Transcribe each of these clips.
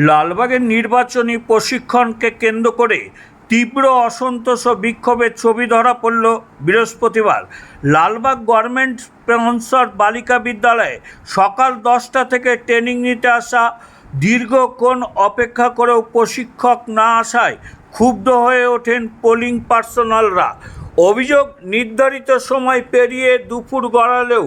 লালবাগের নির্বাচনী প্রশিক্ষণকে কেন্দ্র করে তীব্র অসন্তোষ ও বিক্ষোভের ছবি ধরা পড়ল বৃহস্পতিবার। লালবাগ গভর্নমেন্ট স্পন্সর বালিকা বিদ্যালয়ে সকাল 10টা থেকে ট্রেনিং নিতে আসা দীর্ঘক্ষণ অপেক্ষা করেও প্রশিক্ষক না আসায় ক্ষুব্ধ হয়ে ওঠেন পোলিং পার্সোনালরা। অভিযোগ, নির্ধারিত সময় পেরিয়ে দুপুর গড়ালেও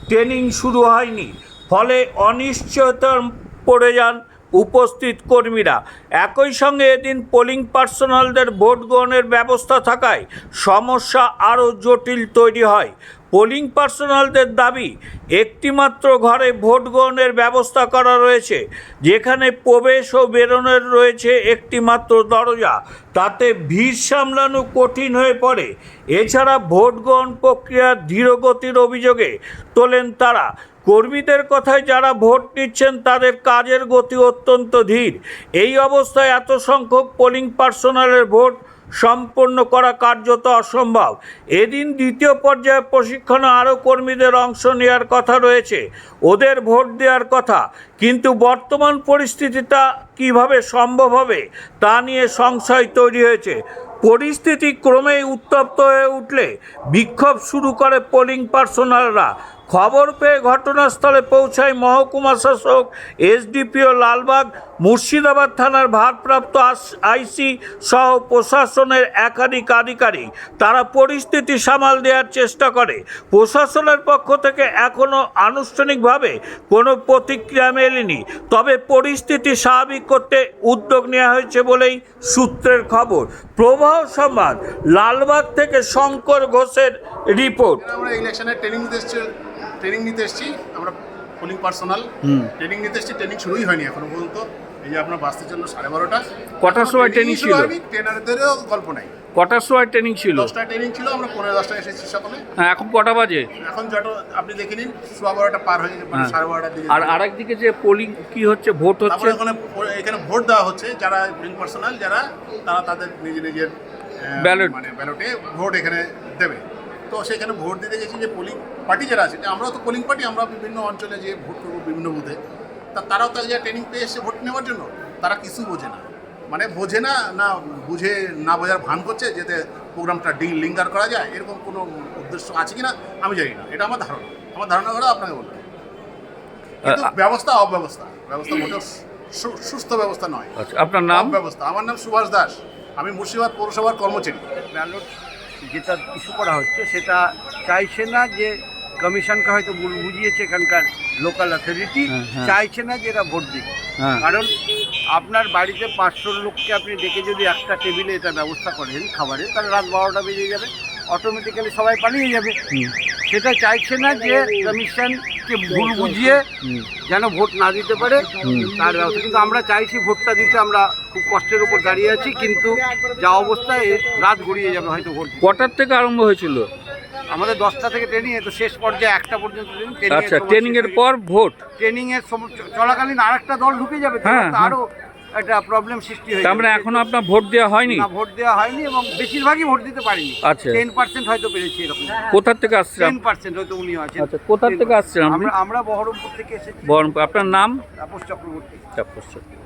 ট্রেনিং শুরু হয়নি, ফলে অনিশ্চয়তায় পড়ে যান উপস্থিত কর্মীরা। একই সঙ্গে এদিন পোলিং পার্সোনালদের ভোট গ্রহণের ব্যবস্থা থাকায় সমস্যা আরও জটিল তৈরি হয়। পোলিং পার্সোনালদের দাবি, একটিমাত্র ঘরে ভোট গ্রহণের ব্যবস্থা করা রয়েছে, যেখানে প্রবেশ ও বেরোনোর রয়েছে একটিমাত্র দরজা, তাতে ভিড় সামলানো কঠিন হয়ে পড়ে। এছাড়া ভোট গ্রহণ প্রক্রিয়ার ধীরগতির অভিযোগে তোলেন তারা। কর্মীদের কথায়, যারা ভোট নিচ্ছেন তাদের কাজের গতি অত্যন্ত ধীর। এই অবস্থায় এত সংখ্যক পোলিং পার্সোনালের ভোট সম্পন্ন করা কার্যত অসম্ভব। এদিন দ্বিতীয় পর্যায়ে প্রশিক্ষণে আরও কর্মীদের অংশ নেওয়ার কথা রয়েছে, ওদের ভোট দেওয়ার কথা, কিন্তু বর্তমান পরিস্থিতিটা কিভাবে সম্ভব হবে তা নিয়ে সংশয় তৈরি হয়েছে। পরিস্থিতি ক্রমেই উত্তপ্ত হয়ে উঠলে বিক্ষোভ শুরু করে পোলিং পার্সোনালরা। খবর পেয়ে ঘটনাস্থলে পৌঁছায় মহকুমা শাসক, এসডিপিও লালবাগ, মুর্শিদাবাদ থানার ভারপ্রাপ্ত আইসি সহ প্রশাসনের একাধিক আধিকারিক। তারা পরিস্থিতি সামাল দেওয়ার চেষ্টা করে। প্রশাসনের পক্ষ থেকে এখনও আনুষ্ঠানিকভাবে কোনো প্রতিক্রিয়া মেলেনি, তবে পরিস্থিতি স্বাভাবিক করতে উদ্যোগ নেওয়া হয়েছে বলেই সূত্রের খবর। প্রবাহ সংবাদ, লালবাগ থেকে শঙ্কর ঘোষের রিপোর্ট। আমরা ইলেকশনের ট্রেনিং নিতে এসেছি, আমরা পোলিং পার্সোনাল ট্রেনিং নিতে এসেছি। ট্রেনিং শুরুই হয়নি এখনো পর্যন্ত। এই যে আপনার বাসতে জন্য 12:30। কটার সময় ট্রেনিং ছিল? ট্রেনারদেরও গল্প নাই। কটার সময় ট্রেনিং ছিল? 10টা ট্রেনিং ছিল, আমরা 10:15 এসেছি সকালে। হ্যাঁ, এখন কটা বাজে? এখন যত আপনি দেখে নিন, 12:15 পার হয়ে যাবে, 12:30 দিকে। আর আরেকদিকে যে পোলিং কি হচ্ছে, ভোট হচ্ছে, এখানে ভোট দেওয়া হচ্ছে। যারা পোলিং পার্সোনাল তারা তাদের নিজের ব্যালট ব্যালটে ভোট এখানে দেবে। তো সেখানে ভোট দিতে গেছি যে পোলিং পার্টি যারা আছে, আমরাও তো পোলিং পার্টি, আমরা বিভিন্ন অঞ্চলে যে ভোট করবো বিভিন্ন বুথে, তারাও তাদের যা ট্রেনিং পেয়ে এসছে ভোট নেওয়ার জন্য, তারা কিছু বোঝে না। মানে বোঝে না, বুঝে না বোঝার ভান করছে যাতে প্রোগ্রামটা লিঙ্গার করা যায়, এরকম কোনো উদ্দেশ্য আছে কিনা আমি জানি না। এটা আমার ধারণা করে আপনাকে বললাম। কিন্তু ব্যবস্থা মোটেও সুস্থ ব্যবস্থা নয়। আপনার নাম? ব্যবস্থা। আমার নাম সুভাষ দাস, আমি মুর্শিদাবাদ পৌরসভার কর্মচারী। ব্যালট যেটা ইস্যু করা হচ্ছে সেটা চাইছে না যে কমিশনকে হয়তো বুঝিয়েছে এখানকার লোকাল অথরিটি, চাইছে না যে এরা ভোট দিক। কারণ আপনার বাড়িতে 500 লোককে আপনি ডেকে যদি একটা টেবিলে এটা ব্যবস্থা করেন খাবারে, তাহলে রাত 12টা বেজে যাবে, অটোমেটিক্যালি সবাই পালিয়ে যাবে। সেটা চাইছে না যে কমিশনকে ভুল বুঝিয়ে যেন ভোট না দিতে পারে তার ব্যবস্থা। কিন্তু আমরা চাইছি ভোটটা দিতে, আমরা খুব কষ্টের উপর দাঁড়িয়ে আছি, কিন্তু যা অবস্থায় রাত গড়িয়ে যাবে হয়তো ভোট। কটার থেকে আরম্ভ হয়েছিল? আমাদের 10টা থেকে ট্রেনিং, তো শেষ পর্যায়ে 1টা পর্যন্ত ট্রেনিং। আচ্ছা, ট্রেনিং এর পর ভোট? ট্রেনিং এর চলাকালীন আরেকটা দল ঢুকে যাবে, আরো একটা প্রবলেম সৃষ্টি হয়ে যাবে। আমরা এখনো আপনার ভোট দেওয়া হয়নি? না, ভোট দেওয়া হয়নি, এবং বেশিরভাগই ভোট দিতে পারিনি। আচ্ছা, 10% হয়তো পেরেছি এরকম। কোথা থেকে আসছেন? 10% হয়তো উনিও আছেন। আচ্ছা, কোথা থেকে আসছেন আপনি? আমরা বহরমপুর থেকে এসেছি। বহরমপুর। আপনার নাম? তাপস চক্রবর্তী। তাপস চক্রবর্তী।